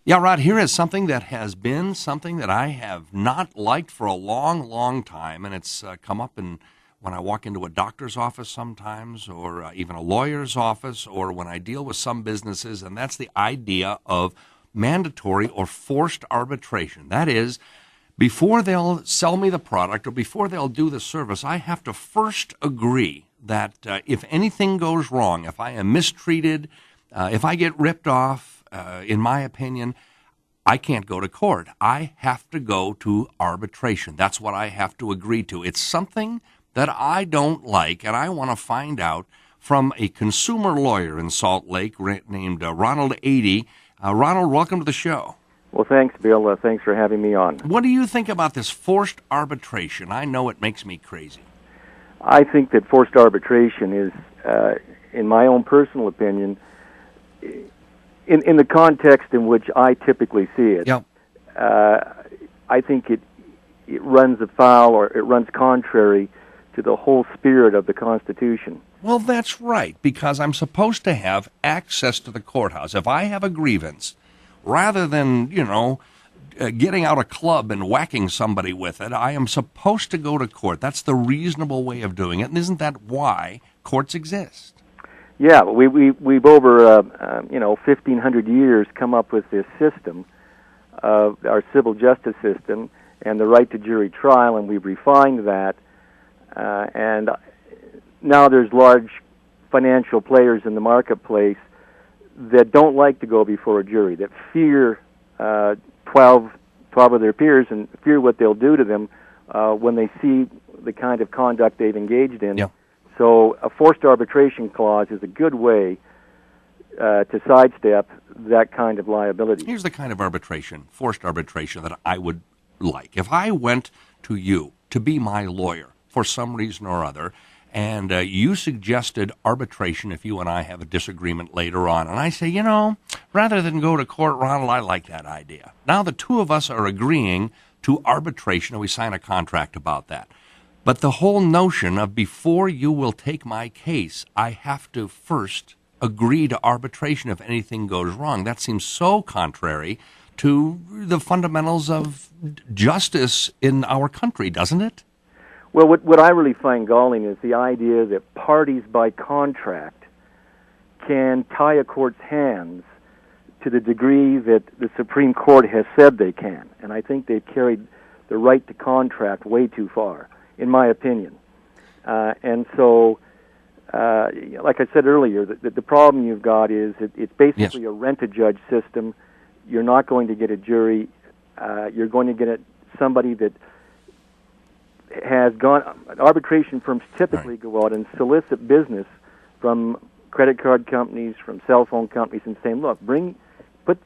Yeah, Rod, here is something that has been something that I have not liked for a long, long time, and it's come up when I walk into a doctor's office sometimes, or even a lawyer's office, or when I deal with some businesses, and that's the idea of mandatory or forced arbitration. That is, before they'll sell me the product or before they'll do the service, I have to first agree that if anything goes wrong, if I am mistreated, if I get ripped off, in my opinion, I can't go to court. I have to go to arbitration. That's what I have to agree to. It's something that I don't like, and I want to find out from a consumer lawyer in Salt Lake named Ronald Ady. Ronald, welcome to the show. Well, thanks, Bill. Thanks for having me on. What do you think about this forced arbitration? I know it makes me crazy. I think that forced arbitration is, in my own personal opinion, in the context in which I typically see it, Yep. I think it runs afoul or it runs contrary to the whole spirit of the Constitution. Well, that's right, because I'm supposed to have access to the courthouse. If I have a grievance, rather than, getting out a club and whacking somebody with it, I am supposed to go to court. That's the reasonable way of doing it, and isn't that why courts exist? Yeah, we've over 1,500 years come up with this system of our civil justice system and the right to jury trial, and we've refined that. And now there's large financial players in the marketplace that don't like to go before a jury, that fear 12 of their peers and fear what they'll do to them when they see the kind of conduct they've engaged in. Yeah. So a forced arbitration clause is a good way to sidestep that kind of liability. Here's the kind of arbitration, forced arbitration, that I would like. If I went to you to be my lawyer for some reason or other, and you suggested arbitration if you and I have a disagreement later on, and I say, rather than go to court, Ronald, I like that idea. Now the two of us are agreeing to arbitration, and we sign a contract about that. But the whole notion of before you will take my case, I have to first agree to arbitration if anything goes wrong. That seems so contrary to the fundamentals of justice in our country, doesn't it? Well, what I really find galling is the idea that parties by contract can tie a court's hands to the degree that the Supreme Court has said they can. And I think they've carried the right to contract way too far, in my opinion. And so, like I said earlier, the problem you've got is it's basically a rent-a-judge system. You're not going to get a jury. You're going to get somebody that has gone. Arbitration firms typically go out and solicit business from credit card companies, from cell phone companies, and saying, look,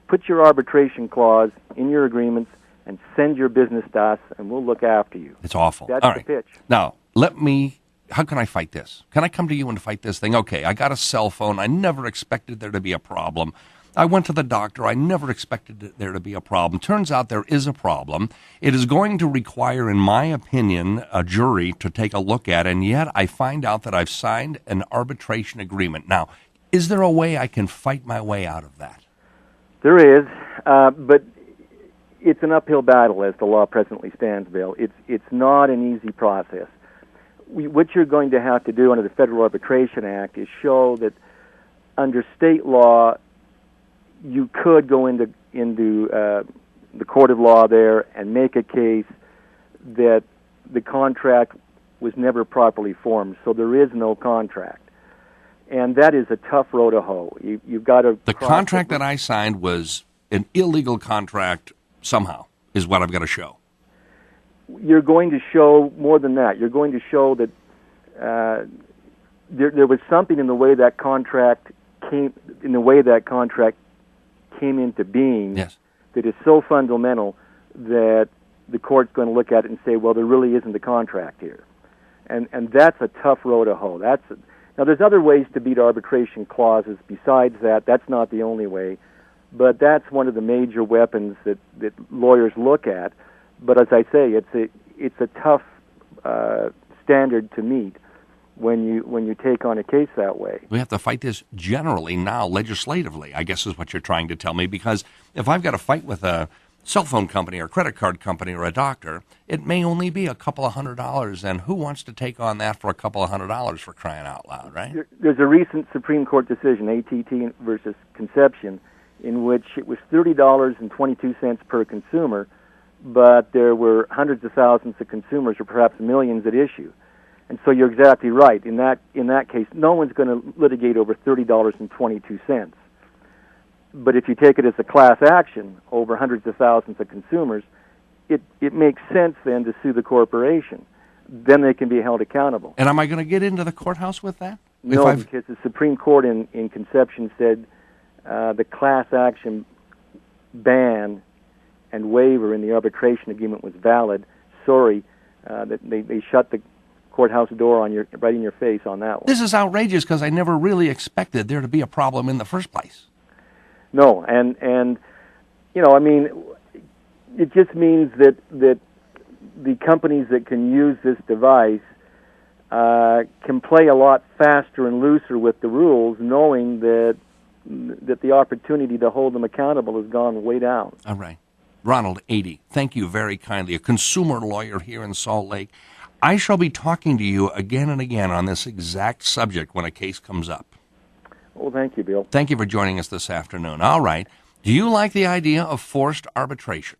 put your arbitration clause in your agreements and send your business to us, and we'll look after you. It's awful. That's All the right. pitch. Now, how can I fight this? Can I come to you and fight this thing? Okay, I got a cell phone. I never expected there to be a problem. I went to the doctor. I never expected there to be a problem. Turns out there is a problem. It is going to require, in my opinion, a jury to take a look at, and yet I find out that I've signed an arbitration agreement. Now, is there a way I can fight my way out of that? There is, but it's an uphill battle as the law presently stands, Bill. It's not an easy process. What you're going to have to do under the Federal Arbitration Act is show that under state law, you could go into the court of law there and make a case that the contract was never properly formed, so there is no contract. And that is a tough row to hoe. You've got to... The contract that I signed was an illegal contract somehow, is what I've got to show. You're going to show more than that. You're going to show that there was something in the way that contract came into being that is so fundamental that the court's going to look at it and say, well, there really isn't a contract here. And that's a tough row to hoe. Now, there's other ways to beat arbitration clauses besides that. That's not the only way. But that's one of the major weapons that lawyers look at. But as I say, it's a tough standard to meet. when you take on a case that way. We have to fight this generally now, legislatively, I guess is what you're trying to tell me, because if I've got to fight with a cell phone company or credit card company or a doctor, it may only be a couple of $100, and who wants to take on that for a couple of $100 for crying out loud, right? There's a recent Supreme Court decision, ATT versus Conception, in which it was $30.22 per consumer, but there were hundreds of thousands of consumers, or perhaps millions, at issue. And so you're exactly right. In that case, no one's going to litigate over $30.22. But if you take it as a class action over hundreds of thousands of consumers, it makes sense then to sue the corporation. Then they can be held accountable. And am I going to get into the courthouse with that? No, because the Supreme Court in Conception said the class action ban and waiver in the arbitration agreement was valid. Sorry, that they shut the courthouse door on right in your face on that one. This is outrageous, because I never really expected there to be a problem in the first place. No, and I mean, it just means that the companies that can use this device can play a lot faster and looser with the rules, knowing that the opportunity to hold them accountable has gone way down. All right. Ronald Ady, thank you very kindly, a consumer lawyer here in Salt Lake. I shall be talking to you again and again on this exact subject when a case comes up. Well, thank you, Bill. Thank you for joining us this afternoon. All right. Do you like the idea of forced arbitration?